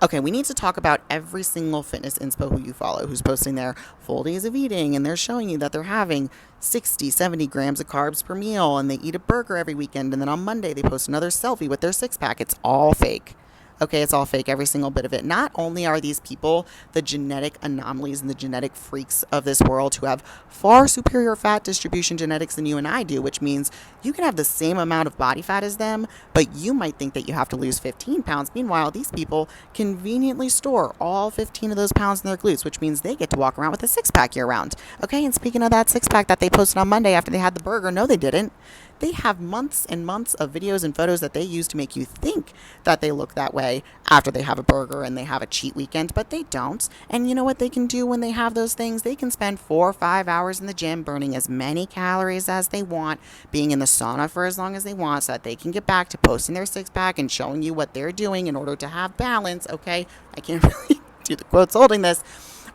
Okay, we need to talk about every single fitness inspo who you follow who's posting their full days of eating, and they're showing you that they're having 60, 70 grams of carbs per meal, and they eat a burger every weekend, and then on Monday they post another selfie with their six pack. It's all fake. Okay, it's all fake, every single bit of it. Not only are these people the genetic anomalies and the genetic freaks of this world who have far superior fat distribution genetics than you and I do, which means you can have the same amount of body fat as them, but you might think that you have to lose 15 pounds. Meanwhile, these people conveniently store all 15 of those pounds in their glutes, which means they get to walk around with a six pack year round. Okay, and speaking of that six pack that they posted on Monday after they had the burger, no, they didn't. They have months and months of videos and photos that they use to make you think that they look that way after they have a burger and they have a cheat weekend, but they don't. And you know what they can do when they have those things? They can spend 4 or 5 hours in the gym burning as many calories as they want, being in the sauna for as long as they want, so that they can get back to posting their six pack and showing you what they're doing in order to have balance. Okay, I can't really do the quotes holding this.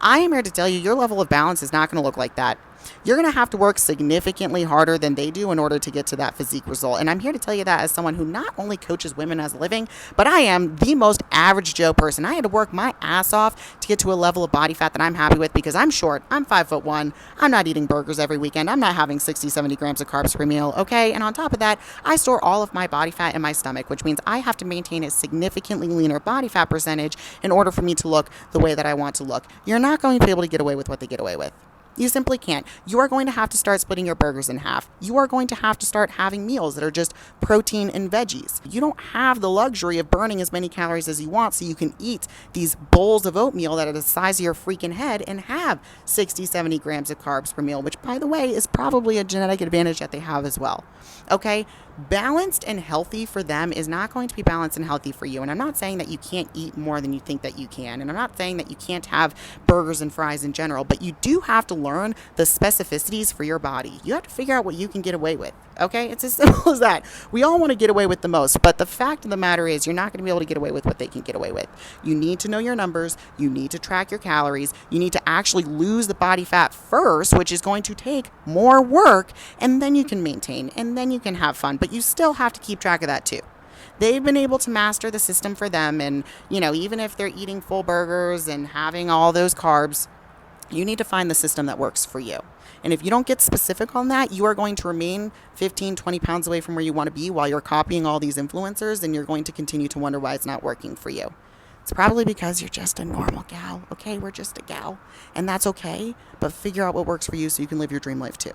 I am here to tell you your level of balance is not going to look like that. You're going to have to work significantly harder than they do in order to get to that physique result. And I'm here to tell you that as someone who not only coaches women as a living, but I am the most average Joe person. I had to work my ass off to get to a level of body fat that I'm happy with because I'm short. I'm 5'1". I'm not eating burgers every weekend. I'm not having 60, 70 grams of carbs per meal. Okay. And on top of that, I store all of my body fat in my stomach, which means I have to maintain a significantly leaner body fat percentage in order for me to look the way that I want to look. You're not going to be able to get away with what they get away with. You simply can't. You are going to have to start splitting your burgers in half. You are going to have to start having meals that are just protein and veggies. You don't have the luxury of burning as many calories as you want, so you can eat these bowls of oatmeal that are the size of your freaking head and have 60, 70 grams of carbs per meal, which, by the way, is probably a genetic advantage that they have as well. Okay? Balanced and healthy for them is not going to be balanced and healthy for you. And I'm not saying that you can't eat more than you think that you can. And I'm not saying that you can't have burgers and fries in general, but you do have to learn the specificities for your body. You have to figure out what you can get away with. Okay? It's as simple as that. We all want to get away with the most, but the fact of the matter is you're not going to be able to get away with what they can get away with. You need to know your numbers. You need to track your calories. You need to actually lose the body fat first, which is going to take more work, and then you can maintain, and then you can have fun. But you still have to keep track of that too. They've been able to master the system for them, and even if they're eating full burgers and having all those carbs, you need to find the system that works for you. And if you don't get specific on that, you are going to remain 15, 20 pounds away from where you want to be while you're copying all these influencers, and you're going to continue to wonder why it's not working for you. It's probably because you're just a normal gal. Okay, we're just a gal, and that's okay, but figure out what works for you so you can live your dream life too.